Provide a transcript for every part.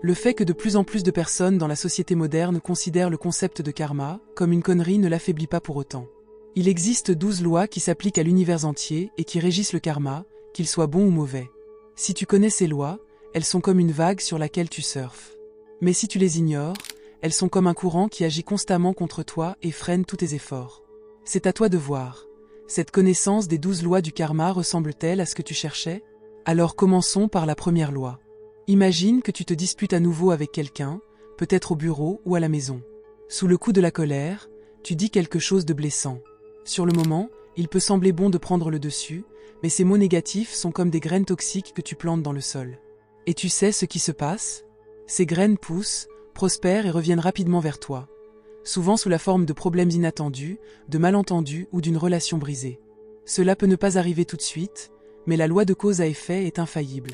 Le fait que de plus en plus de personnes dans la société moderne considèrent le concept de karma comme une connerie ne l'affaiblit pas pour autant. Il existe 12 lois qui s'appliquent à l'univers entier et qui régissent le karma, qu'il soit bon ou mauvais. Si tu connais ces lois, elles sont comme une vague sur laquelle tu surfes. Mais si tu les ignores, elles sont comme un courant qui agit constamment contre toi et freine tous tes efforts. C'est à toi de voir. Cette connaissance des 12 lois du karma ressemble-t-elle à ce que tu cherchais? Alors commençons par la première loi. Imagine que tu te disputes à nouveau avec quelqu'un, peut-être au bureau ou à la maison. Sous le coup de la colère, tu dis quelque chose de blessant. Sur le moment, il peut sembler bon de prendre le dessus, mais ces mots négatifs sont comme des graines toxiques que tu plantes dans le sol. Et tu sais ce qui se passe? Ces graines poussent, prospèrent et reviennent rapidement vers toi, souvent sous la forme de problèmes inattendus, de malentendus ou d'une relation brisée. Cela peut ne pas arriver tout de suite, mais la loi de cause à effet est infaillible.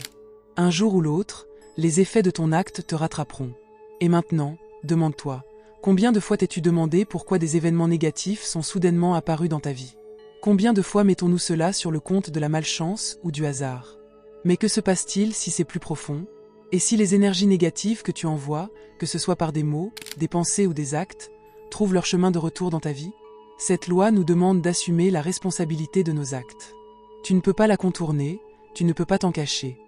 Un jour ou l'autre, les effets de ton acte te rattraperont. Et maintenant, demande-toi, combien de fois t'es-tu demandé pourquoi des événements négatifs sont soudainement apparus dans ta vie? Combien de fois mettons-nous cela sur le compte de la malchance ou du hasard? Mais que se passe-t-il si c'est plus profond? Et si les énergies négatives que tu envoies, que ce soit par des mots, des pensées ou des actes, trouvent leur chemin de retour dans ta vie? Cette loi nous demande d'assumer la responsabilité de nos actes. Tu ne peux pas la contourner, tu ne peux pas t'en cacher.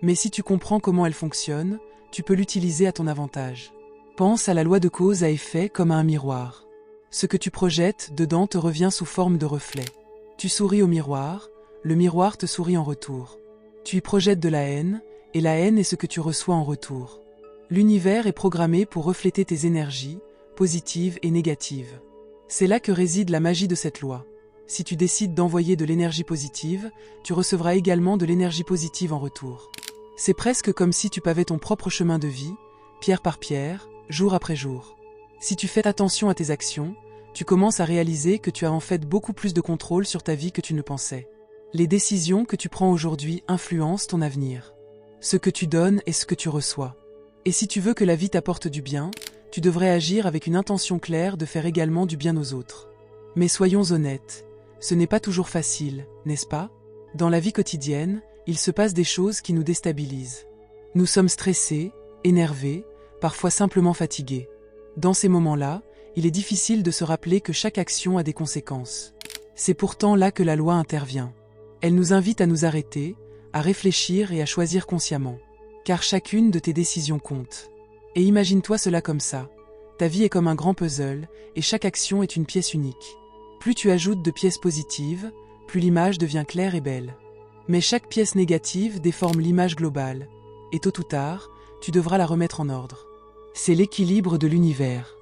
Mais si tu comprends comment elle fonctionne, tu peux l'utiliser à ton avantage. Pense à la loi de cause à effet comme à un miroir. Ce que tu projettes dedans te revient sous forme de reflet. Tu souris au miroir, le miroir te sourit en retour. Tu y projettes de la haine, et la haine est ce que tu reçois en retour. L'univers est programmé pour refléter tes énergies, positives et négatives. C'est là que réside la magie de cette loi. Si tu décides d'envoyer de l'énergie positive, tu recevras également de l'énergie positive en retour. C'est presque comme si tu pavais ton propre chemin de vie, pierre par pierre, jour après jour. Si tu fais attention à tes actions, tu commences à réaliser que tu as en fait beaucoup plus de contrôle sur ta vie que tu ne pensais. Les décisions que tu prends aujourd'hui influencent ton avenir. Ce que tu donnes est ce que tu reçois. Et si tu veux que la vie t'apporte du bien, tu devrais agir avec une intention claire de faire également du bien aux autres. Mais soyons honnêtes, ce n'est pas toujours facile, n'est-ce pas? Dans la vie quotidienne, il se passe des choses qui nous déstabilisent. Nous sommes stressés, énervés, parfois simplement fatigués. Dans ces moments-là, il est difficile de se rappeler que chaque action a des conséquences. C'est pourtant là que la loi intervient. Elle nous invite à nous arrêter, à réfléchir et à choisir consciemment. Car chacune de tes décisions compte. Et imagine-toi cela comme ça. Ta vie est comme un grand puzzle, et chaque action est une pièce unique. Plus tu ajoutes de pièces positives, plus l'image devient claire et belle. Mais chaque pièce négative déforme l'image globale, et tôt ou tard, tu devras la remettre en ordre. C'est l'équilibre de l'univers.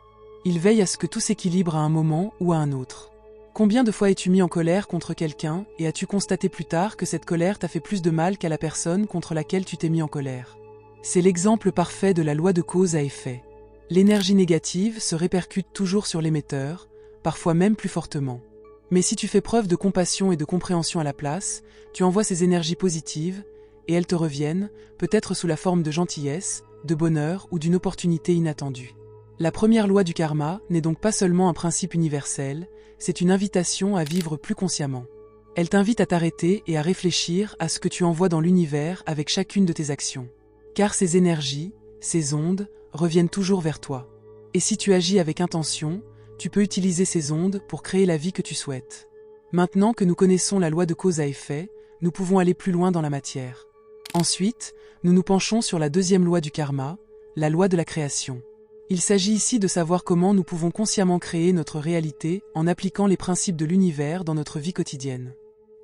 Il veille à ce que tout s'équilibre à un moment ou à un autre. Combien de fois es-tu mis en colère contre quelqu'un et as-tu constaté plus tard que cette colère t'a fait plus de mal qu'à la personne contre laquelle tu t'es mis en colère? C'est l'exemple parfait de la loi de cause à effet. L'énergie négative se répercute toujours sur l'émetteur, parfois même plus fortement. Mais si tu fais preuve de compassion et de compréhension à la place, tu envoies ces énergies positives, et elles te reviennent, peut-être sous la forme de gentillesse, de bonheur ou d'une opportunité inattendue. La première loi du karma n'est donc pas seulement un principe universel, c'est une invitation à vivre plus consciemment. Elle t'invite à t'arrêter et à réfléchir à ce que tu envoies dans l'univers avec chacune de tes actions. Car ces énergies, ces ondes, reviennent toujours vers toi. Et si tu agis avec intention, tu peux utiliser ces ondes pour créer la vie que tu souhaites. Maintenant que nous connaissons la loi de cause à effet, nous pouvons aller plus loin dans la matière. Ensuite, nous nous penchons sur la deuxième loi du karma, la loi de la création. Il s'agit ici de savoir comment nous pouvons consciemment créer notre réalité en appliquant les principes de l'univers dans notre vie quotidienne.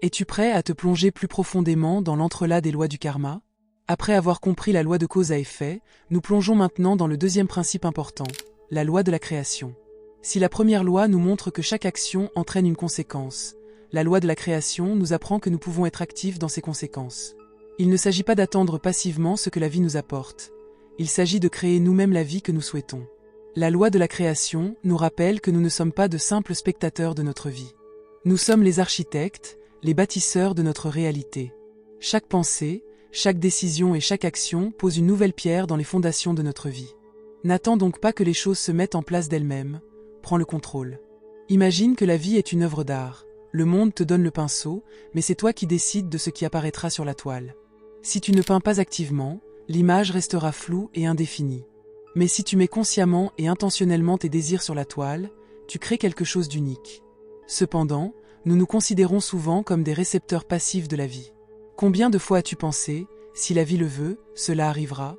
Es-tu prêt à te plonger plus profondément dans l'entrelac des lois du karma? Après avoir compris la loi de cause à effet, nous plongeons maintenant dans le deuxième principe important, la loi de la création. Si la première loi nous montre que chaque action entraîne une conséquence, la loi de la création nous apprend que nous pouvons être actifs dans ces conséquences. Il ne s'agit pas d'attendre passivement ce que la vie nous apporte. Il s'agit de créer nous-mêmes la vie que nous souhaitons. La loi de la création nous rappelle que nous ne sommes pas de simples spectateurs de notre vie. Nous sommes les architectes, les bâtisseurs de notre réalité. Chaque pensée, chaque décision et chaque action pose une nouvelle pierre dans les fondations de notre vie. N'attends donc pas que les choses se mettent en place d'elles-mêmes, prends le contrôle. Imagine que la vie est une œuvre d'art. Le monde te donne le pinceau, mais c'est toi qui décides de ce qui apparaîtra sur la toile. Si tu ne peins pas activement, l'image restera floue et indéfinie. Mais si tu mets consciemment et intentionnellement tes désirs sur la toile, tu crées quelque chose d'unique. Cependant, nous nous considérons souvent comme des récepteurs passifs de la vie. Combien de fois as-tu pensé, si la vie le veut, cela arrivera?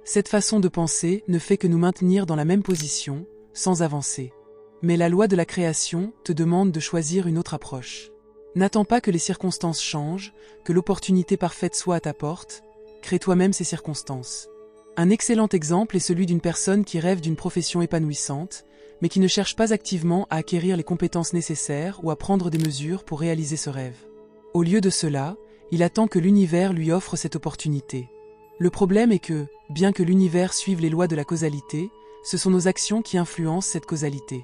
Cette façon de penser ne fait que nous maintenir dans la même position, sans avancer. Mais la loi de la création te demande de choisir une autre approche. N'attends pas que les circonstances changent, que l'opportunité parfaite soit à ta porte, crée toi-même ces circonstances. Un excellent exemple est celui d'une personne qui rêve d'une profession épanouissante, mais qui ne cherche pas activement à acquérir les compétences nécessaires ou à prendre des mesures pour réaliser ce rêve. Au lieu de cela, il attend que l'univers lui offre cette opportunité. Le problème est que, bien que l'univers suive les lois de la causalité, ce sont nos actions qui influencent cette causalité.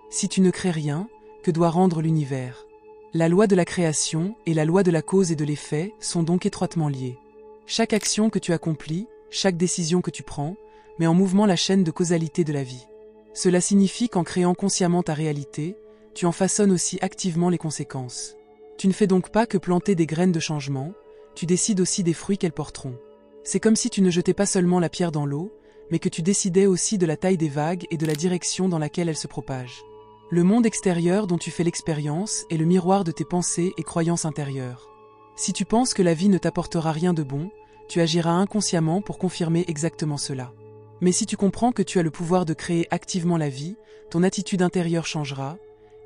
Si tu ne crées rien, que doit rendre l'univers? La loi de la création et la loi de la cause et de l'effet sont donc étroitement liées. Chaque action que tu accomplis, chaque décision que tu prends, met en mouvement la chaîne de causalité de la vie. Cela signifie qu'en créant consciemment ta réalité, tu en façonnes aussi activement les conséquences. Tu ne fais donc pas que planter des graines de changement, tu décides aussi des fruits qu'elles porteront. C'est comme si tu ne jetais pas seulement la pierre dans l'eau, mais que tu décidais aussi de la taille des vagues et de la direction dans laquelle elles se propagent. Le monde extérieur dont tu fais l'expérience est le miroir de tes pensées et croyances intérieures. Si tu penses que la vie ne t'apportera rien de bon, tu agiras inconsciemment pour confirmer exactement cela. Mais si tu comprends que tu as le pouvoir de créer activement la vie, ton attitude intérieure changera,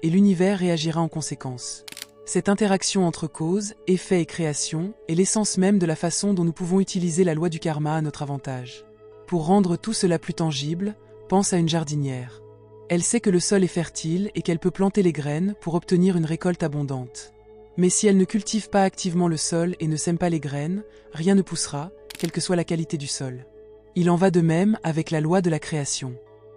et l'univers réagira en conséquence. Cette interaction entre cause, effet et création est l'essence même de la façon dont nous pouvons utiliser la loi du karma à notre avantage. Pour rendre tout cela plus tangible, pense à une jardinière. Elle sait que le sol est fertile et qu'elle peut planter les graines pour obtenir une récolte abondante. Mais si elle ne cultive pas activement le sol et ne sème pas les graines, rien ne poussera, quelle que soit la qualité du sol. Il en va de même avec la loi de la création.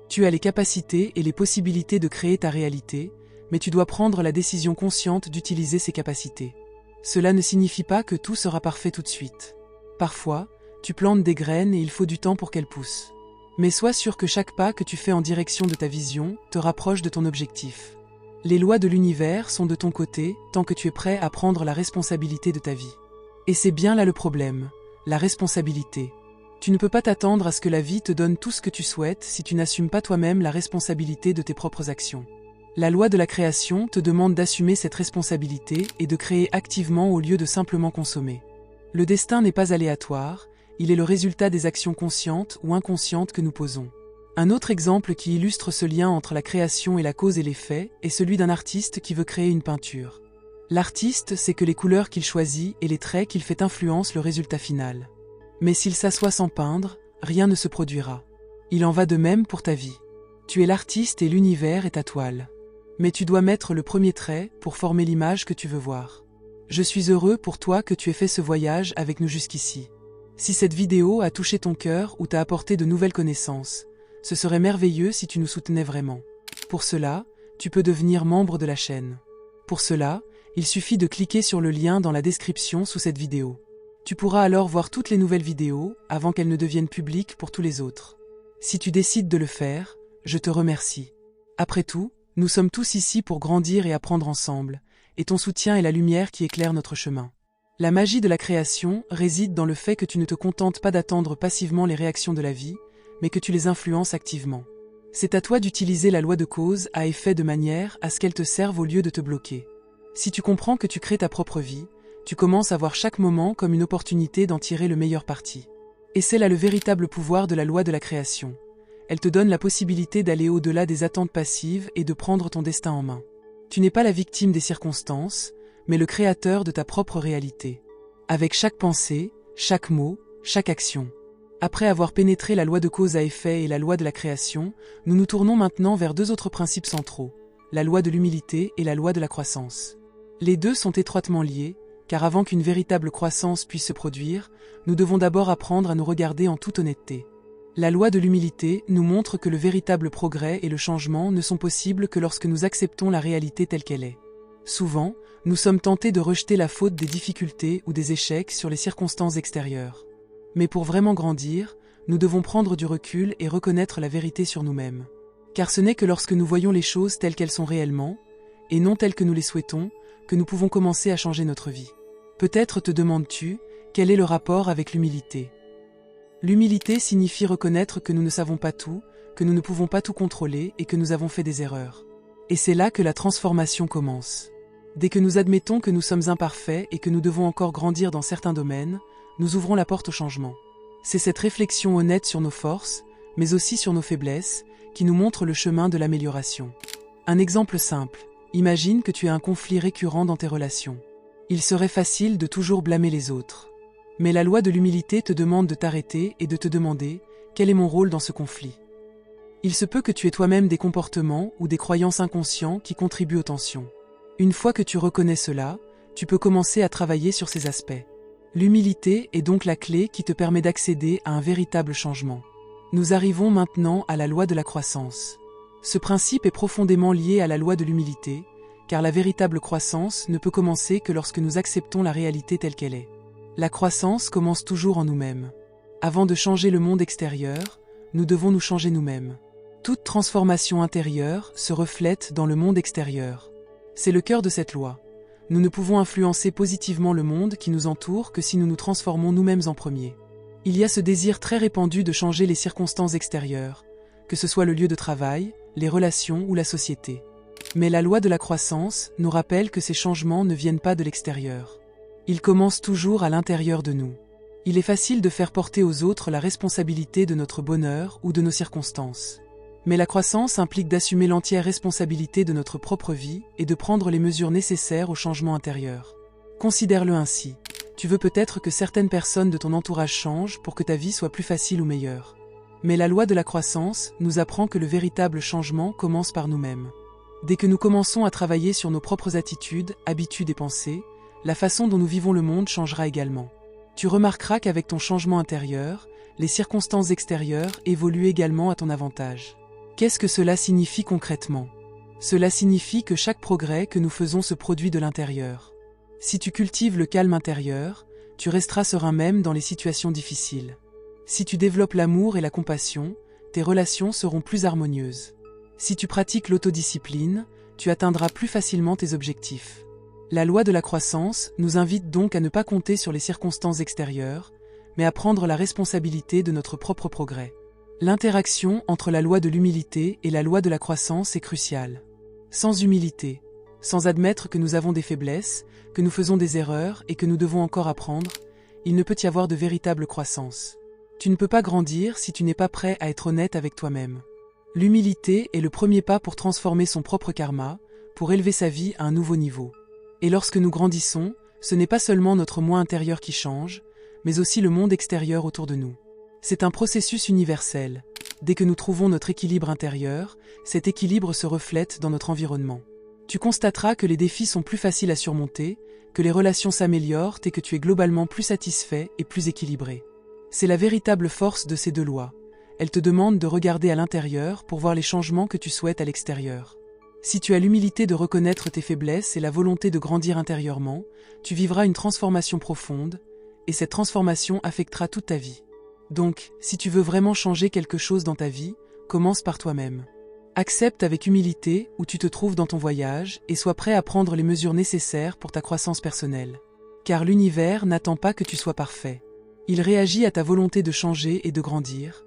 Tu as les capacités et les possibilités de créer ta réalité, mais tu dois prendre la décision consciente d'utiliser ces capacités. Cela ne signifie pas que tout sera parfait tout de suite. Parfois, tu plantes des graines et il faut du temps pour qu'elles poussent. Mais sois sûr que chaque pas que tu fais en direction de ta vision te rapproche de ton objectif. Les lois de l'univers sont de ton côté tant que tu es prêt à prendre la responsabilité de ta vie. Et c'est bien là le problème, la responsabilité. Tu ne peux pas t'attendre à ce que la vie te donne tout ce que tu souhaites si tu n'assumes pas toi-même la responsabilité de tes propres actions. La loi de la création te demande d'assumer cette responsabilité et de créer activement au lieu de simplement consommer. Le destin n'est pas aléatoire, il est le résultat des actions conscientes ou inconscientes que nous posons. Un autre exemple qui illustre ce lien entre la création et la cause et l'effet est celui d'un artiste qui veut créer une peinture. L'artiste sait que les couleurs qu'il choisit et les traits qu'il fait influencent le résultat final. Mais s'il s'assoit sans peindre, rien ne se produira. Il en va de même pour ta vie. Tu es l'artiste et l'univers est ta toile. Mais tu dois mettre le premier trait pour former l'image que tu veux voir. Je suis heureux pour toi que tu aies fait ce voyage avec nous jusqu'ici. Si cette vidéo a touché ton cœur ou t'a apporté de nouvelles connaissances, ce serait merveilleux si tu nous soutenais vraiment. Pour cela, tu peux devenir membre de la chaîne. Pour cela, il suffit de cliquer sur le lien dans la description sous cette vidéo. Tu pourras alors voir toutes les nouvelles vidéos avant qu'elles ne deviennent publiques pour tous les autres. Si tu décides de le faire, je te remercie. Après tout, nous sommes tous ici pour grandir et apprendre ensemble, et ton soutien est la lumière qui éclaire notre chemin. La magie de la création réside dans le fait que tu ne te contentes pas d'attendre passivement les réactions de la vie, mais que tu les influences activement. C'est à toi d'utiliser la loi de cause à effet de manière à ce qu'elle te serve au lieu de te bloquer. Si tu comprends que tu crées ta propre vie, tu commences à voir chaque moment comme une opportunité d'en tirer le meilleur parti. Et c'est là le véritable pouvoir de la loi de la création. Elle te donne la possibilité d'aller au-delà des attentes passives et de prendre ton destin en main. Tu n'es pas la victime des circonstances, mais le créateur de ta propre réalité. Avec chaque pensée, chaque mot, chaque action. Après avoir pénétré la loi de cause à effet et la loi de la création, nous nous tournons maintenant vers deux autres principes centraux, la loi de l'humilité et la loi de la croissance. Les deux sont étroitement liés, car avant qu'une véritable croissance puisse se produire, nous devons d'abord apprendre à nous regarder en toute honnêteté. La loi de l'humilité nous montre que le véritable progrès et le changement ne sont possibles que lorsque nous acceptons la réalité telle qu'elle est. Souvent, nous sommes tentés de rejeter la faute des difficultés ou des échecs sur les circonstances extérieures. Mais pour vraiment grandir, nous devons prendre du recul et reconnaître la vérité sur nous-mêmes. Car ce n'est que lorsque nous voyons les choses telles qu'elles sont réellement, et non telles que nous les souhaitons, que nous pouvons commencer à changer notre vie. Peut-être te demandes-tu, quel est le rapport avec l'humilité ? L'humilité signifie reconnaître que nous ne savons pas tout, que nous ne pouvons pas tout contrôler et que nous avons fait des erreurs. Et c'est là que la transformation commence. Dès que nous admettons que nous sommes imparfaits et que nous devons encore grandir dans certains domaines, nous ouvrons la porte au changement. C'est cette réflexion honnête sur nos forces, mais aussi sur nos faiblesses, qui nous montre le chemin de l'amélioration. Un exemple simple. Imagine que tu as un conflit récurrent dans tes relations. Il serait facile de toujours blâmer les autres. Mais la loi de l'humilité te demande de t'arrêter et de te demander « Quel est mon rôle dans ce conflit ?» Il se peut que tu aies toi-même des comportements ou des croyances inconscients qui contribuent aux tensions. Une fois que tu reconnais cela, tu peux commencer à travailler sur ces aspects. L'humilité est donc la clé qui te permet d'accéder à un véritable changement. Nous arrivons maintenant à la loi de la croissance. Ce principe est profondément lié à la loi de l'humilité, car la véritable croissance ne peut commencer que lorsque nous acceptons la réalité telle qu'elle est. La croissance commence toujours en nous-mêmes. Avant de changer le monde extérieur, nous devons nous changer nous-mêmes. Toute transformation intérieure se reflète dans le monde extérieur. C'est le cœur de cette loi. Nous ne pouvons influencer positivement le monde qui nous entoure que si nous nous transformons nous-mêmes en premier. Il y a ce désir très répandu de changer les circonstances extérieures, que ce soit le lieu de travail, les relations ou la société. Mais la loi de la croissance nous rappelle que ces changements ne viennent pas de l'extérieur. Ils commencent toujours à l'intérieur de nous. Il est facile de faire porter aux autres la responsabilité de notre bonheur ou de nos circonstances. Mais la croissance implique d'assumer l'entière responsabilité de notre propre vie et de prendre les mesures nécessaires au changement intérieur. Considère-le ainsi. Tu veux peut-être que certaines personnes de ton entourage changent pour que ta vie soit plus facile ou meilleure. Mais la loi de la croissance nous apprend que le véritable changement commence par nous-mêmes. Dès que nous commençons à travailler sur nos propres attitudes, habitudes et pensées, la façon dont nous vivons le monde changera également. Tu remarqueras qu'avec ton changement intérieur, les circonstances extérieures évoluent également à ton avantage. Qu'est-ce que cela signifie concrètement? Cela signifie que chaque progrès que nous faisons se produit de l'intérieur. Si tu cultives le calme intérieur, tu resteras serein même dans les situations difficiles. Si tu développes l'amour et la compassion, tes relations seront plus harmonieuses. Si tu pratiques l'autodiscipline, tu atteindras plus facilement tes objectifs. La loi de la croissance nous invite donc à ne pas compter sur les circonstances extérieures, mais à prendre la responsabilité de notre propre progrès. L'interaction entre la loi de l'humilité et la loi de la croissance est cruciale. Sans humilité, sans admettre que nous avons des faiblesses, que nous faisons des erreurs et que nous devons encore apprendre, il ne peut y avoir de véritable croissance. Tu ne peux pas grandir si tu n'es pas prêt à être honnête avec toi-même. L'humilité est le premier pas pour transformer son propre karma, pour élever sa vie à un nouveau niveau. Et lorsque nous grandissons, ce n'est pas seulement notre moi intérieur qui change, mais aussi le monde extérieur autour de nous. C'est un processus universel. Dès que nous trouvons notre équilibre intérieur, cet équilibre se reflète dans notre environnement. Tu constateras que les défis sont plus faciles à surmonter, que les relations s'améliorent et que tu es globalement plus satisfait et plus équilibré. C'est la véritable force de ces deux lois. Elles te demandent de regarder à l'intérieur pour voir les changements que tu souhaites à l'extérieur. Si tu as l'humilité de reconnaître tes faiblesses et la volonté de grandir intérieurement, tu vivras une transformation profonde, et cette transformation affectera toute ta vie. Donc, si tu veux vraiment changer quelque chose dans ta vie, commence par toi-même. Accepte avec humilité où tu te trouves dans ton voyage et sois prêt à prendre les mesures nécessaires pour ta croissance personnelle. Car l'univers n'attend pas que tu sois parfait. Il réagit à ta volonté de changer et de grandir,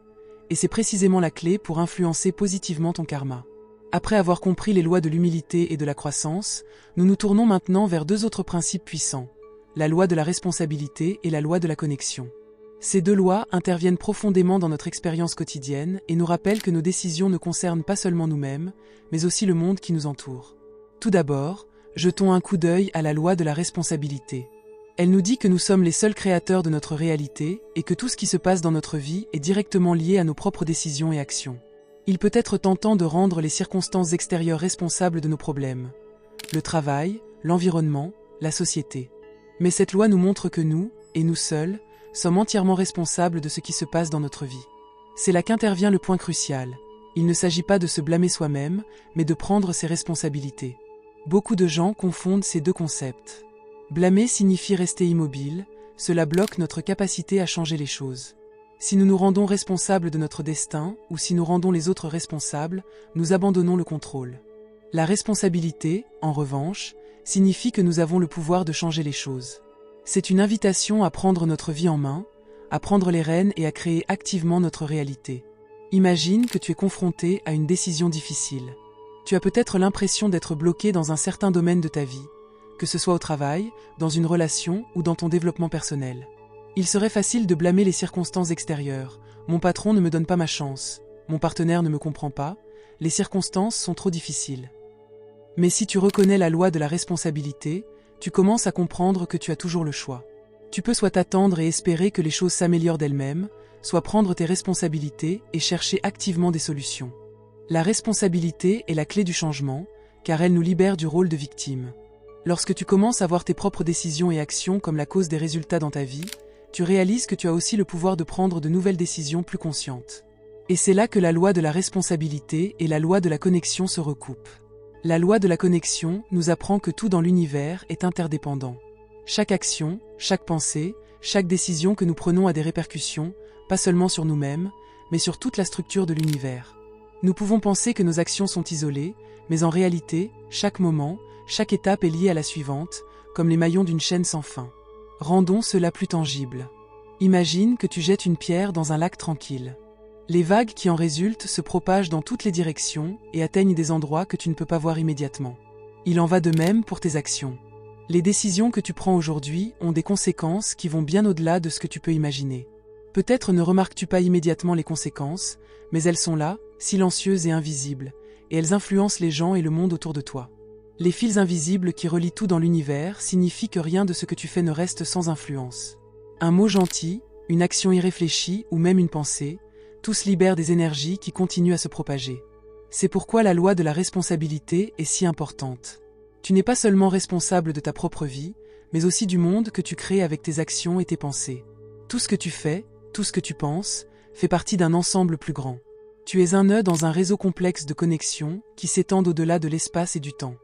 et c'est précisément la clé pour influencer positivement ton karma. Après avoir compris les lois de l'humilité et de la croissance, nous nous tournons maintenant vers deux autres principes puissants, la loi de la responsabilité et la loi de la connexion. Ces deux lois interviennent profondément dans notre expérience quotidienne et nous rappellent que nos décisions ne concernent pas seulement nous-mêmes, mais aussi le monde qui nous entoure. Tout d'abord, jetons un coup d'œil à la loi de la responsabilité. Elle nous dit que nous sommes les seuls créateurs de notre réalité et que tout ce qui se passe dans notre vie est directement lié à nos propres décisions et actions. Il peut être tentant de rendre les circonstances extérieures responsables de nos problèmes. Le travail, l'environnement, la société. Mais cette loi nous montre que nous, et nous seuls, sommes entièrement responsables de ce qui se passe dans notre vie. C'est là qu'intervient le point crucial. Il ne s'agit pas de se blâmer soi-même, mais de prendre ses responsabilités. Beaucoup de gens confondent ces deux concepts. Blâmer signifie rester immobile, cela bloque notre capacité à changer les choses. Si nous nous rendons responsables de notre destin, ou si nous rendons les autres responsables, nous abandonnons le contrôle. La responsabilité, en revanche, signifie que nous avons le pouvoir de changer les choses. C'est une invitation à prendre notre vie en main, à prendre les rênes et à créer activement notre réalité. Imagine que tu es confronté à une décision difficile. Tu as peut-être l'impression d'être bloqué dans un certain domaine de ta vie, que ce soit au travail, dans une relation ou dans ton développement personnel. Il serait facile de blâmer les circonstances extérieures. Mon patron ne me donne pas ma chance, mon partenaire ne me comprend pas, les circonstances sont trop difficiles. Mais si tu reconnais la loi de la responsabilité, tu commences à comprendre que tu as toujours le choix. Tu peux soit attendre et espérer que les choses s'améliorent d'elles-mêmes, soit prendre tes responsabilités et chercher activement des solutions. La responsabilité est la clé du changement, car elle nous libère du rôle de victime. Lorsque tu commences à voir tes propres décisions et actions comme la cause des résultats dans ta vie, tu réalises que tu as aussi le pouvoir de prendre de nouvelles décisions plus conscientes. Et c'est là que la loi de la responsabilité et la loi de la connexion se recoupent. La loi de la connexion nous apprend que tout dans l'univers est interdépendant. Chaque action, chaque pensée, chaque décision que nous prenons a des répercussions, pas seulement sur nous-mêmes, mais sur toute la structure de l'univers. Nous pouvons penser que nos actions sont isolées, mais en réalité, chaque moment, chaque étape est liée à la suivante, comme les maillons d'une chaîne sans fin. Rendons cela plus tangible. Imagine que tu jettes une pierre dans un lac tranquille. Les vagues qui en résultent se propagent dans toutes les directions et atteignent des endroits que tu ne peux pas voir immédiatement. Il en va de même pour tes actions. Les décisions que tu prends aujourd'hui ont des conséquences qui vont bien au-delà de ce que tu peux imaginer. Peut-être ne remarques-tu pas immédiatement les conséquences, mais elles sont là, silencieuses et invisibles, et elles influencent les gens et le monde autour de toi. Les fils invisibles qui relient tout dans l'univers signifient que rien de ce que tu fais ne reste sans influence. Un mot gentil, une action irréfléchie ou même une pensée, tous libèrent des énergies qui continuent à se propager. C'est pourquoi la loi de la responsabilité est si importante. Tu n'es pas seulement responsable de ta propre vie, mais aussi du monde que tu crées avec tes actions et tes pensées. Tout ce que tu fais, tout ce que tu penses, fait partie d'un ensemble plus grand. Tu es un nœud dans un réseau complexe de connexions qui s'étendent au-delà de l'espace et du temps.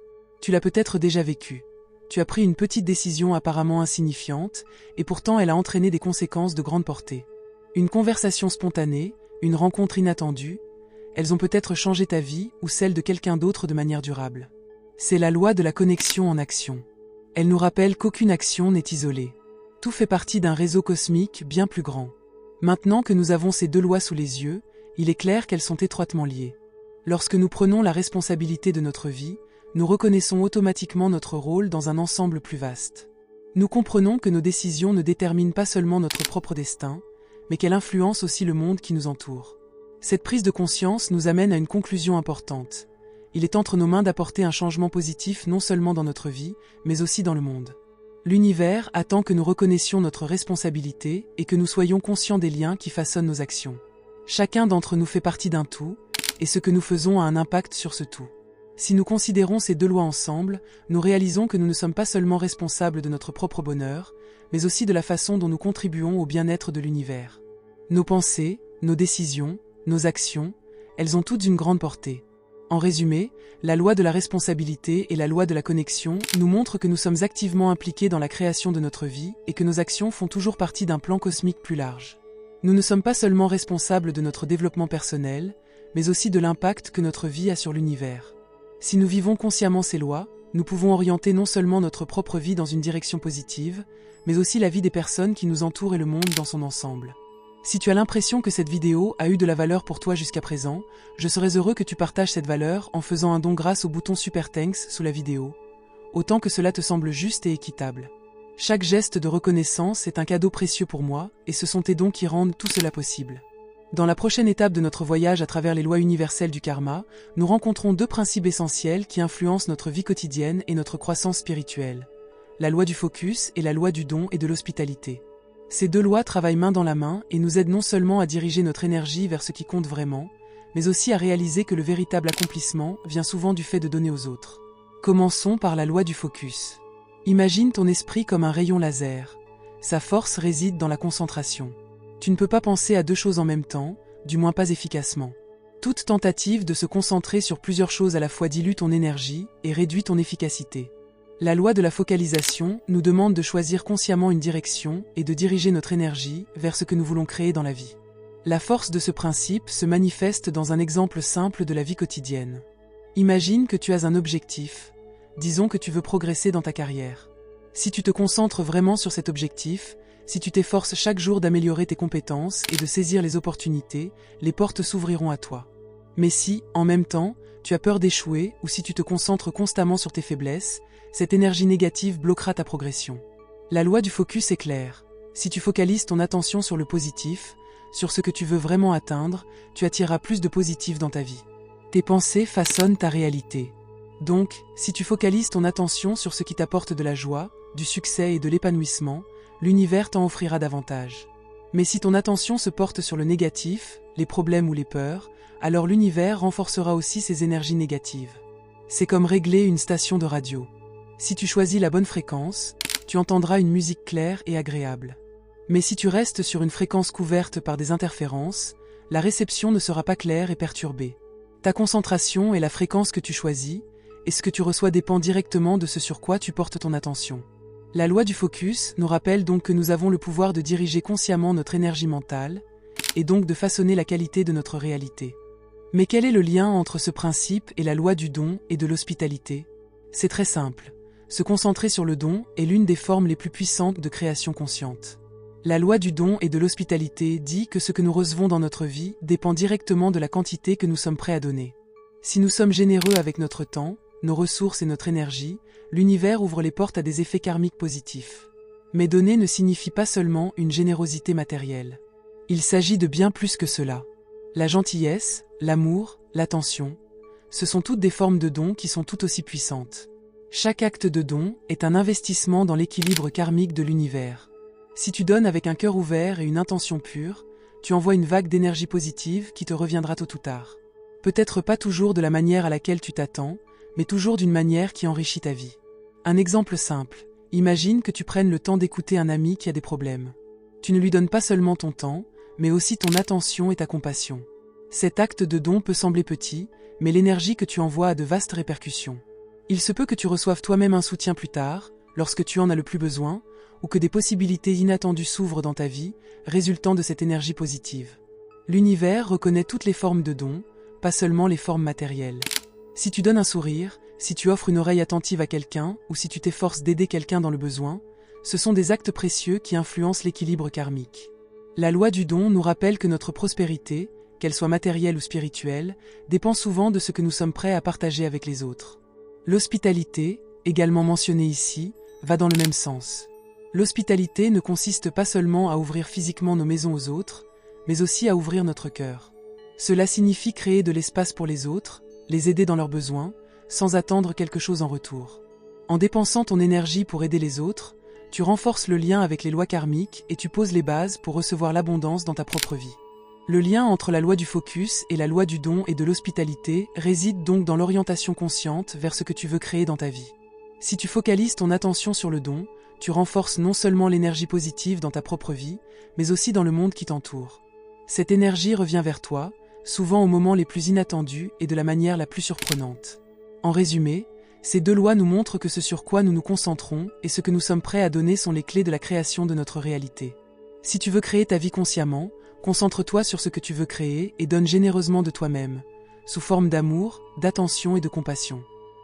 Tu l'as peut-être déjà vécu. Tu as pris une petite décision apparemment insignifiante, et pourtant elle a entraîné des conséquences de grande portée. Une conversation spontanée, une rencontre inattendue, elles ont peut-être changé ta vie ou celle de quelqu'un d'autre de manière durable. C'est la loi de la connexion en action. Elle nous rappelle qu'aucune action n'est isolée. Tout fait partie d'un réseau cosmique bien plus grand. Maintenant que nous avons ces deux lois sous les yeux, il est clair qu'elles sont étroitement liées. Lorsque nous prenons la responsabilité de notre vie, nous reconnaissons automatiquement notre rôle dans un ensemble plus vaste. Nous comprenons que nos décisions ne déterminent pas seulement notre propre destin, mais qu'elles influencent aussi le monde qui nous entoure. Cette prise de conscience nous amène à une conclusion importante. Il est entre nos mains d'apporter un changement positif non seulement dans notre vie, mais aussi dans le monde. L'univers attend que nous reconnaissions notre responsabilité et que nous soyons conscients des liens qui façonnent nos actions. Chacun d'entre nous fait partie d'un tout, et ce que nous faisons a un impact sur ce tout. Si nous considérons ces deux lois ensemble, nous réalisons que nous ne sommes pas seulement responsables de notre propre bonheur, mais aussi de la façon dont nous contribuons au bien-être de l'univers. Nos pensées, nos décisions, nos actions, elles ont toutes une grande portée. En résumé, la loi de la responsabilité et la loi de la connexion nous montrent que nous sommes activement impliqués dans la création de notre vie et que nos actions font toujours partie d'un plan cosmique plus large. Nous ne sommes pas seulement responsables de notre développement personnel, mais aussi de l'impact que notre vie a sur l'univers. Si nous vivons consciemment ces lois, nous pouvons orienter non seulement notre propre vie dans une direction positive, mais aussi la vie des personnes qui nous entourent et le monde dans son ensemble. Si tu as l'impression que cette vidéo a eu de la valeur pour toi jusqu'à présent, je serais heureux que tu partages cette valeur en faisant un don grâce au bouton Super Thanks sous la vidéo, autant que cela te semble juste et équitable. Chaque geste de reconnaissance est un cadeau précieux pour moi, et ce sont tes dons qui rendent tout cela possible. Dans la prochaine étape de notre voyage à travers les lois universelles du karma, nous rencontrons deux principes essentiels qui influencent notre vie quotidienne et notre croissance spirituelle. La loi du focus et la loi du don et de l'hospitalité. Ces deux lois travaillent main dans la main et nous aident non seulement à diriger notre énergie vers ce qui compte vraiment, mais aussi à réaliser que le véritable accomplissement vient souvent du fait de donner aux autres. Commençons par la loi du focus. Imagine ton esprit comme un rayon laser. Sa force réside dans la concentration. Tu ne peux pas penser à deux choses en même temps, du moins pas efficacement. Toute tentative de se concentrer sur plusieurs choses à la fois dilue ton énergie et réduit ton efficacité. La loi de la focalisation nous demande de choisir consciemment une direction et de diriger notre énergie vers ce que nous voulons créer dans la vie. La force de ce principe se manifeste dans un exemple simple de la vie quotidienne. Imagine que tu as un objectif, disons que tu veux progresser dans ta carrière. Si tu te concentres vraiment sur cet objectif, Si tu t'efforces chaque jour d'améliorer tes compétences et de saisir les opportunités, les portes s'ouvriront à toi. Mais si, en même temps, tu as peur d'échouer ou si tu te concentres constamment sur tes faiblesses, cette énergie négative bloquera ta progression. La loi du focus est claire. Si tu focalises ton attention sur le positif, sur ce que tu veux vraiment atteindre, tu attireras plus de positif dans ta vie. Tes pensées façonnent ta réalité. Donc, si tu focalises ton attention sur ce qui t'apporte de la joie, du succès et de l'épanouissement, l'univers t'en offrira davantage. Mais si ton attention se porte sur le négatif, les problèmes ou les peurs, alors l'univers renforcera aussi ses énergies négatives. C'est comme régler une station de radio. Si tu choisis la bonne fréquence, tu entendras une musique claire et agréable. Mais si tu restes sur une fréquence couverte par des interférences, la réception ne sera pas claire et perturbée. Ta concentration et la fréquence que tu choisis, et ce que tu reçois dépend directement de ce sur quoi tu portes ton attention. La loi du focus nous rappelle donc que nous avons le pouvoir de diriger consciemment notre énergie mentale, et donc de façonner la qualité de notre réalité. Mais quel est le lien entre ce principe et la loi du don et de l'hospitalité? C'est très simple. Se concentrer sur le don est l'une des formes les plus puissantes de création consciente. La loi du don et de l'hospitalité dit que ce que nous recevons dans notre vie dépend directement de la quantité que nous sommes prêts à donner. Si nous sommes généreux avec notre temps, nos ressources et notre énergie, l'univers ouvre les portes à des effets karmiques positifs. Mais donner ne signifie pas seulement une générosité matérielle. Il s'agit de bien plus que cela. La gentillesse, l'amour, l'attention, ce sont toutes des formes de dons qui sont tout aussi puissantes. Chaque acte de don est un investissement dans l'équilibre karmique de l'univers. Si tu donnes avec un cœur ouvert et une intention pure, tu envoies une vague d'énergie positive qui te reviendra tôt ou tard. Peut-être pas toujours de la manière à laquelle tu t'attends, mais toujours d'une manière qui enrichit ta vie. Un exemple simple, imagine que tu prennes le temps d'écouter un ami qui a des problèmes. Tu ne lui donnes pas seulement ton temps, mais aussi ton attention et ta compassion. Cet acte de don peut sembler petit, mais l'énergie que tu envoies a de vastes répercussions. Il se peut que tu reçoives toi-même un soutien plus tard, lorsque tu en as le plus besoin, ou que des possibilités inattendues s'ouvrent dans ta vie, résultant de cette énergie positive. L'univers reconnaît toutes les formes de dons, pas seulement les formes matérielles. Si tu donnes un sourire, si tu offres une oreille attentive à quelqu'un, ou si tu t'efforces d'aider quelqu'un dans le besoin, ce sont des actes précieux qui influencent l'équilibre karmique. La loi du don nous rappelle que notre prospérité, qu'elle soit matérielle ou spirituelle, dépend souvent de ce que nous sommes prêts à partager avec les autres. L'hospitalité, également mentionnée ici, va dans le même sens. L'hospitalité ne consiste pas seulement à ouvrir physiquement nos maisons aux autres, mais aussi à ouvrir notre cœur. Cela signifie créer de l'espace pour les autres, les aider dans leurs besoins, sans attendre quelque chose en retour. En dépensant ton énergie pour aider les autres, tu renforces le lien avec les lois karmiques et tu poses les bases pour recevoir l'abondance dans ta propre vie. Le lien entre la loi du focus et la loi du don et de l'hospitalité réside donc dans l'orientation consciente vers ce que tu veux créer dans ta vie. Si tu focalises ton attention sur le don, tu renforces non seulement l'énergie positive dans ta propre vie, mais aussi dans le monde qui t'entoure. Cette énergie revient vers toi, souvent aux moments les plus inattendus et de la manière la plus surprenante. En résumé, ces deux lois nous montrent que ce sur quoi nous nous concentrons et ce que nous sommes prêts à donner sont les clés de la création de notre réalité. Si tu veux créer ta vie consciemment, concentre-toi sur ce que tu veux créer et donne généreusement de toi-même, sous forme d'amour, d'attention et de compassion.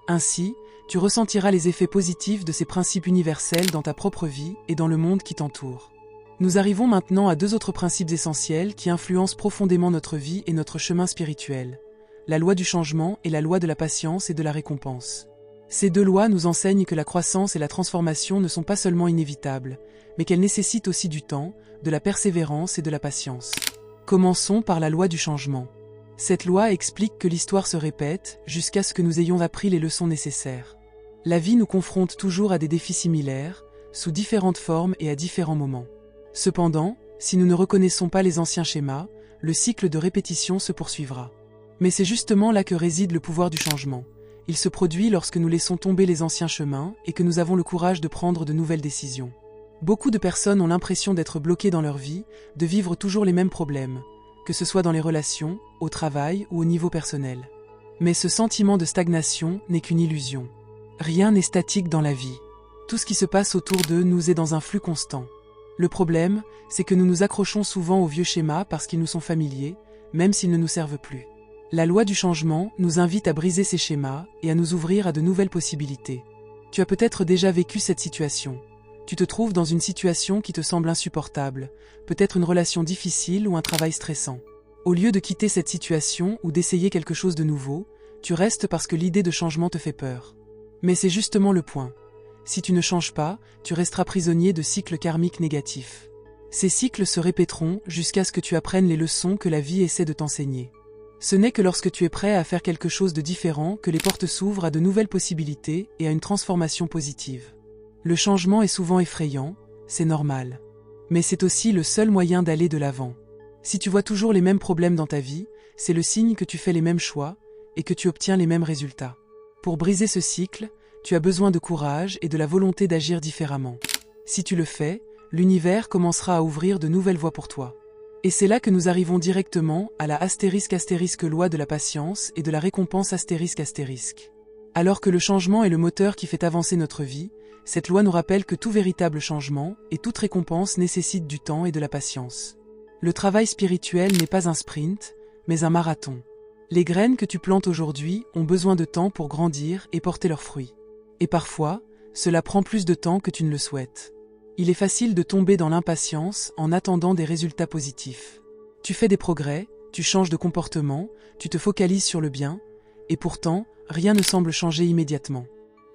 Ainsi, tu ressentiras les effets positifs de ces principes universels dans ta propre vie et dans le monde qui t'entoure. Nous arrivons maintenant à deux autres principes essentiels qui influencent profondément notre vie et notre chemin spirituel, la loi du changement et la loi de la patience et de la récompense. Ces deux lois nous enseignent que la croissance et la transformation ne sont pas seulement inévitables, mais qu'elles nécessitent aussi du temps, de la persévérance et de la patience. Commençons par la loi du changement. Cette loi explique que l'histoire se répète jusqu'à ce que nous ayons appris les leçons nécessaires. La vie nous confronte toujours à des défis similaires, sous différentes formes et à différents moments. Cependant, si nous ne reconnaissons pas les anciens schémas, le cycle de répétition se poursuivra. Mais c'est justement là que réside le pouvoir du changement. Il se produit lorsque nous laissons tomber les anciens chemins et que nous avons le courage de prendre de nouvelles décisions. Beaucoup de personnes ont l'impression d'être bloquées dans leur vie, de vivre toujours les mêmes problèmes, que ce soit dans les relations, au travail ou au niveau personnel. Mais ce sentiment de stagnation n'est qu'une illusion. Rien n'est statique dans la vie. Tout ce qui se passe autour de nous est dans un flux constant. Le problème, c'est que nous nous accrochons souvent aux vieux schémas parce qu'ils nous sont familiers, même s'ils ne nous servent plus. La loi du changement nous invite à briser ces schémas et à nous ouvrir à de nouvelles possibilités. Tu as peut-être déjà vécu cette situation. Tu te trouves dans une situation qui te semble insupportable, peut-être une relation difficile ou un travail stressant. Au lieu de quitter cette situation ou d'essayer quelque chose de nouveau, tu restes parce que l'idée de changement te fait peur. Mais c'est justement le point. Si tu ne changes pas, tu resteras prisonnier de cycles karmiques négatifs. Ces cycles se répéteront jusqu'à ce que tu apprennes les leçons que la vie essaie de t'enseigner. Ce n'est que lorsque tu es prêt à faire quelque chose de différent que les portes s'ouvrent à de nouvelles possibilités et à une transformation positive. Le changement est souvent effrayant, c'est normal. Mais c'est aussi le seul moyen d'aller de l'avant. Si tu vois toujours les mêmes problèmes dans ta vie, c'est le signe que tu fais les mêmes choix et que tu obtiens les mêmes résultats. Pour briser ce cycle, tu as besoin de courage et de la volonté d'agir différemment. Si tu le fais, l'univers commencera à ouvrir de nouvelles voies pour toi. Et c'est là que nous arrivons directement à la ** loi de la patience et de la récompense ***. Alors que le changement est le moteur qui fait avancer notre vie, cette loi nous rappelle que tout véritable changement et toute récompense nécessite du temps et de la patience. Le travail spirituel n'est pas un sprint, mais un marathon. Les graines que tu plantes aujourd'hui ont besoin de temps pour grandir et porter leurs fruits. Et parfois, cela prend plus de temps que tu ne le souhaites. Il est facile de tomber dans l'impatience en attendant des résultats positifs. Tu fais des progrès, tu changes de comportement, tu te focalises sur le bien, et pourtant, rien ne semble changer immédiatement.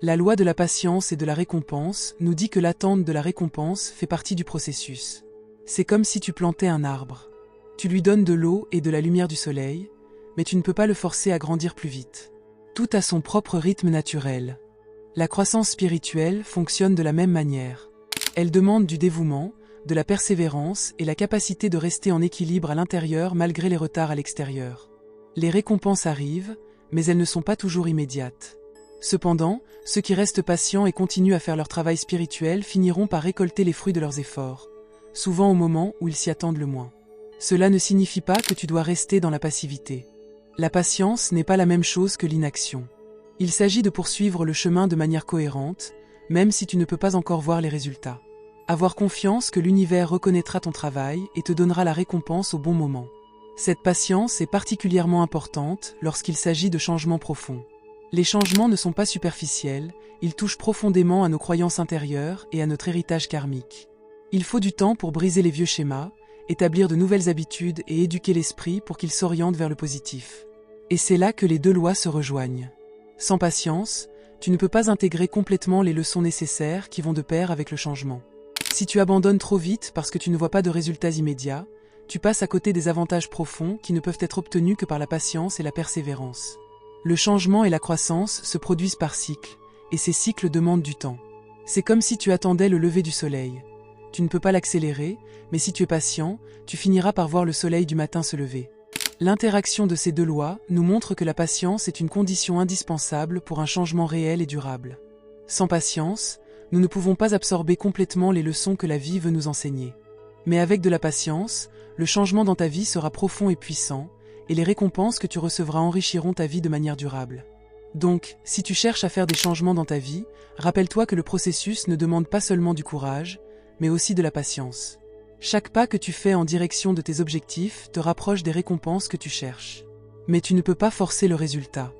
La loi de la patience et de la récompense nous dit que l'attente de la récompense fait partie du processus. C'est comme si tu plantais un arbre. Tu lui donnes de l'eau et de la lumière du soleil, mais tu ne peux pas le forcer à grandir plus vite. Tout a son propre rythme naturel. La croissance spirituelle fonctionne de la même manière. Elle demande du dévouement, de la persévérance et la capacité de rester en équilibre à l'intérieur malgré les retards à l'extérieur. Les récompenses arrivent, mais elles ne sont pas toujours immédiates. Cependant, ceux qui restent patients et continuent à faire leur travail spirituel finiront par récolter les fruits de leurs efforts, souvent au moment où ils s'y attendent le moins. Cela ne signifie pas que tu dois rester dans la passivité. La patience n'est pas la même chose que l'inaction. Il s'agit de poursuivre le chemin de manière cohérente, même si tu ne peux pas encore voir les résultats. Avoir confiance que l'univers reconnaîtra ton travail et te donnera la récompense au bon moment. Cette patience est particulièrement importante lorsqu'il s'agit de changements profonds. Les changements ne sont pas superficiels, ils touchent profondément à nos croyances intérieures et à notre héritage karmique. Il faut du temps pour briser les vieux schémas, établir de nouvelles habitudes et éduquer l'esprit pour qu'il s'oriente vers le positif. Et c'est là que les deux lois se rejoignent. Sans patience, tu ne peux pas intégrer complètement les leçons nécessaires qui vont de pair avec le changement. Si tu abandonnes trop vite parce que tu ne vois pas de résultats immédiats, tu passes à côté des avantages profonds qui ne peuvent être obtenus que par la patience et la persévérance. Le changement et la croissance se produisent par cycles, et ces cycles demandent du temps. C'est comme si tu attendais le lever du soleil. Tu ne peux pas l'accélérer, mais si tu es patient, tu finiras par voir le soleil du matin se lever. L'interaction de ces deux lois nous montre que la patience est une condition indispensable pour un changement réel et durable. Sans patience, nous ne pouvons pas absorber complètement les leçons que la vie veut nous enseigner. Mais avec de la patience, le changement dans ta vie sera profond et puissant, et les récompenses que tu recevras enrichiront ta vie de manière durable. Donc, si tu cherches à faire des changements dans ta vie, rappelle-toi que le processus ne demande pas seulement du courage, mais aussi de la patience. Chaque pas que tu fais en direction de tes objectifs te rapproche des récompenses que tu cherches. Mais tu ne peux pas forcer le résultat.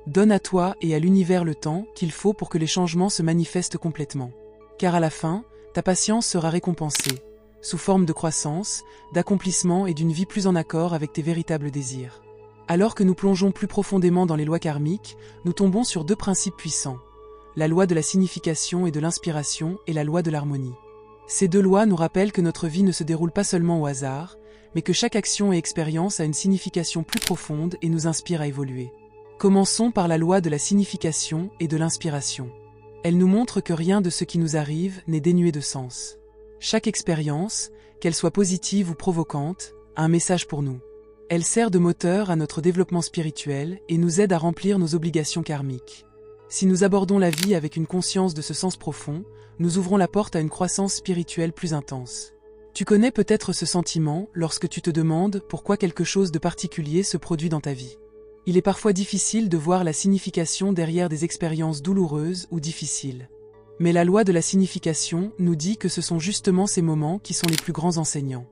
Donne à toi et à l'univers le temps qu'il faut pour que les changements se manifestent complètement. Car à la fin, ta patience sera récompensée, sous forme de croissance, d'accomplissement et d'une vie plus en accord avec tes véritables désirs. Alors que nous plongeons plus profondément dans les lois karmiques, nous tombons sur deux principes puissants. La loi de la signification et de l'inspiration et la loi de l'harmonie. Ces deux lois nous rappellent que notre vie ne se déroule pas seulement au hasard, mais que chaque action et expérience a une signification plus profonde et nous inspire à évoluer. Commençons par la loi de la signification et de l'inspiration. Elle nous montre que rien de ce qui nous arrive n'est dénué de sens. Chaque expérience, qu'elle soit positive ou provocante, a un message pour nous. Elle sert de moteur à notre développement spirituel et nous aide à remplir nos obligations karmiques. Si nous abordons la vie avec une conscience de ce sens profond, nous ouvrons la porte à une croissance spirituelle plus intense. Tu connais peut-être ce sentiment lorsque tu te demandes pourquoi quelque chose de particulier se produit dans ta vie. Il est parfois difficile de voir la signification derrière des expériences douloureuses ou difficiles. Mais la loi de la signification nous dit que ce sont justement ces moments qui sont les plus grands enseignants.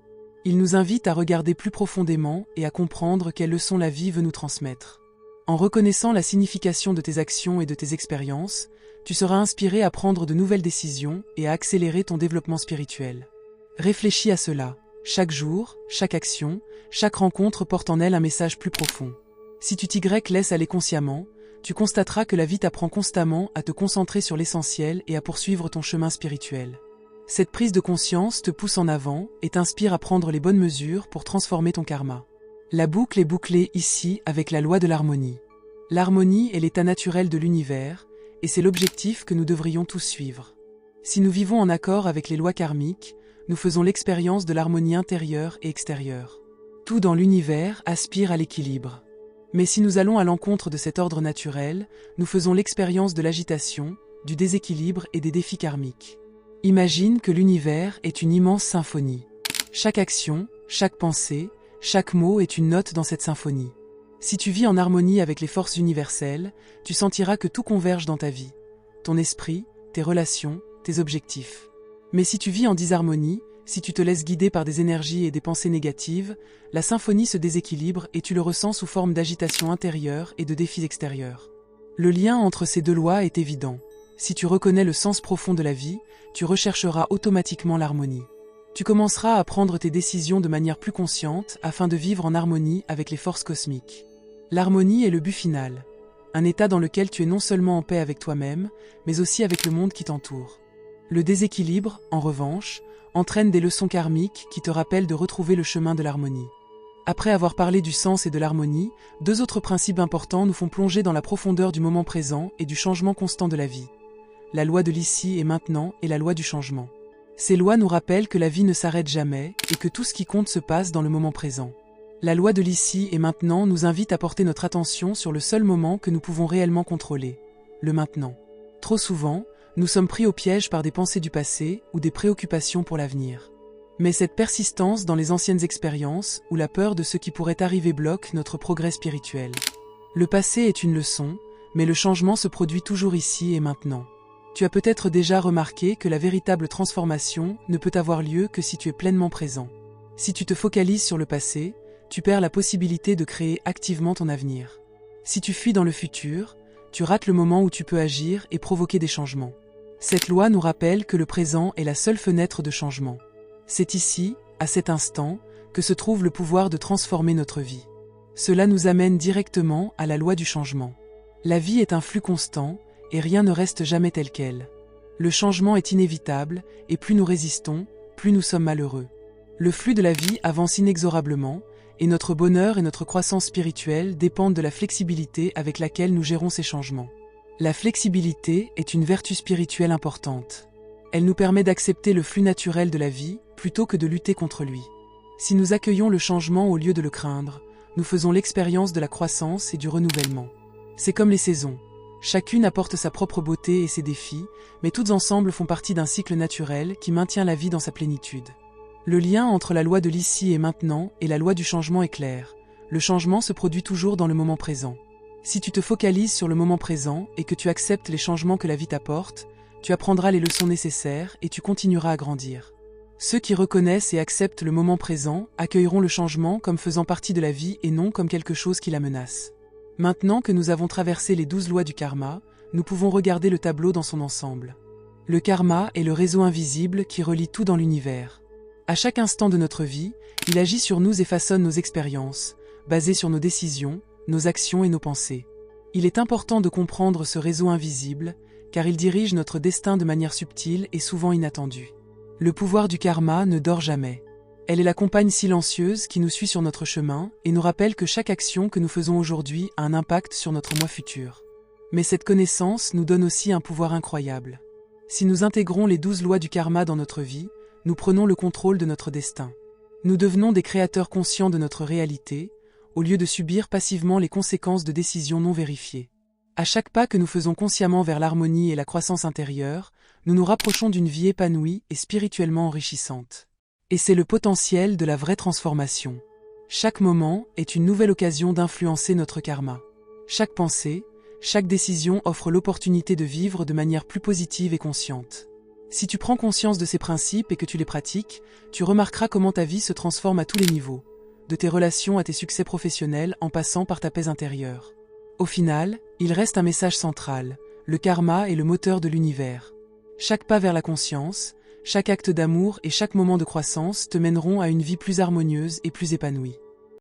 Il nous invite à regarder plus profondément et à comprendre quelles leçons la vie veut nous transmettre. En reconnaissant la signification de tes actions et de tes expériences, Tu seras inspiré à prendre de nouvelles décisions et à accélérer ton développement spirituel. Réfléchis à cela. Chaque jour, chaque action, chaque rencontre porte en elle un message plus profond. Si tu t'y laisses aller consciemment, tu constateras que la vie t'apprend constamment à te concentrer sur l'essentiel et à poursuivre ton chemin spirituel. Cette prise de conscience te pousse en avant et t'inspire à prendre les bonnes mesures pour transformer ton karma. La boucle est bouclée ici avec la loi de l'harmonie. L'harmonie est l'état naturel de l'univers, et c'est l'objectif que nous devrions tous suivre. Si nous vivons en accord avec les lois karmiques, nous faisons l'expérience de l'harmonie intérieure et extérieure. Tout dans l'univers aspire à l'équilibre. Mais si nous allons à l'encontre de cet ordre naturel, nous faisons l'expérience de l'agitation, du déséquilibre et des défis karmiques. Imagine que l'univers est une immense symphonie. Chaque action, chaque pensée, chaque mot est une note dans cette symphonie. Si tu vis en harmonie avec les forces universelles, tu sentiras que tout converge dans ta vie. Ton esprit, tes relations, tes objectifs. Mais si tu vis en disharmonie, si tu te laisses guider par des énergies et des pensées négatives, la symphonie se déséquilibre et tu le ressens sous forme d'agitation intérieure et de défis extérieurs. Le lien entre ces deux lois est évident. Si tu reconnais le sens profond de la vie, tu rechercheras automatiquement l'harmonie. Tu commenceras à prendre tes décisions de manière plus consciente afin de vivre en harmonie avec les forces cosmiques. L'harmonie est le but final, un état dans lequel tu es non seulement en paix avec toi-même, mais aussi avec le monde qui t'entoure. Le déséquilibre, en revanche, entraîne des leçons karmiques qui te rappellent de retrouver le chemin de l'harmonie. Après avoir parlé du sens et de l'harmonie, deux autres principes importants nous font plonger dans la profondeur du moment présent et du changement constant de la vie. La loi de l'ici et maintenant et la loi du changement. Ces lois nous rappellent que la vie ne s'arrête jamais et que tout ce qui compte se passe dans le moment présent. La loi de l'ici et maintenant nous invite à porter notre attention sur le seul moment que nous pouvons réellement contrôler, le maintenant. Trop souvent, nous sommes pris au piège par des pensées du passé ou des préoccupations pour l'avenir. Mais cette persistance dans les anciennes expériences ou la peur de ce qui pourrait arriver bloque notre progrès spirituel. Le passé est une leçon, mais le changement se produit toujours ici et maintenant. Tu as peut-être déjà remarqué que la véritable transformation ne peut avoir lieu que si tu es pleinement présent. Si tu te focalises sur le passé, tu perds la possibilité de créer activement ton avenir. Si tu fuis dans le futur, tu rates le moment où tu peux agir et provoquer des changements. Cette loi nous rappelle que le présent est la seule fenêtre de changement. C'est ici, à cet instant, que se trouve le pouvoir de transformer notre vie. Cela nous amène directement à la loi du changement. La vie est un flux constant, et rien ne reste jamais tel quel. Le changement est inévitable, et plus nous résistons, plus nous sommes malheureux. Le flux de la vie avance inexorablement, et notre bonheur et notre croissance spirituelle dépendent de la flexibilité avec laquelle nous gérons ces changements. La flexibilité est une vertu spirituelle importante. Elle nous permet d'accepter le flux naturel de la vie plutôt que de lutter contre lui. Si nous accueillons le changement au lieu de le craindre, nous faisons l'expérience de la croissance et du renouvellement. C'est comme les saisons. Chacune apporte sa propre beauté et ses défis, mais toutes ensemble font partie d'un cycle naturel qui maintient la vie dans sa plénitude. Le lien entre la loi de l'ici et maintenant et la loi du changement est clair. Le changement se produit toujours dans le moment présent. Si tu te focalises sur le moment présent et que tu acceptes les changements que la vie t'apporte, tu apprendras les leçons nécessaires et tu continueras à grandir. Ceux qui reconnaissent et acceptent le moment présent accueilleront le changement comme faisant partie de la vie et non comme quelque chose qui la menace. Maintenant que nous avons traversé les 12 lois du karma, nous pouvons regarder le tableau dans son ensemble. Le karma est le réseau invisible qui relie tout dans l'univers. À chaque instant de notre vie, il agit sur nous et façonne nos expériences, basées sur nos décisions, nos actions et nos pensées. Il est important de comprendre ce réseau invisible, car il dirige notre destin de manière subtile et souvent inattendue. Le pouvoir du karma ne dort jamais. Elle est la compagne silencieuse qui nous suit sur notre chemin et nous rappelle que chaque action que nous faisons aujourd'hui a un impact sur notre moi futur. Mais cette connaissance nous donne aussi un pouvoir incroyable. Si nous intégrons les 12 lois du karma dans notre vie, nous prenons le contrôle de notre destin. Nous devenons des créateurs conscients de notre réalité, au lieu de subir passivement les conséquences de décisions non vérifiées. À chaque pas que nous faisons consciemment vers l'harmonie et la croissance intérieure, nous nous rapprochons d'une vie épanouie et spirituellement enrichissante. Et c'est le potentiel de la vraie transformation. Chaque moment est une nouvelle occasion d'influencer notre karma. Chaque pensée, chaque décision offre l'opportunité de vivre de manière plus positive et consciente. Si tu prends conscience de ces principes et que tu les pratiques, tu remarqueras comment ta vie se transforme à tous les niveaux, de tes relations à tes succès professionnels en passant par ta paix intérieure. Au final, il reste un message central. le karma est le moteur de l'univers. Chaque pas vers la conscience, chaque acte d'amour et chaque moment de croissance te mèneront à une vie plus harmonieuse et plus épanouie.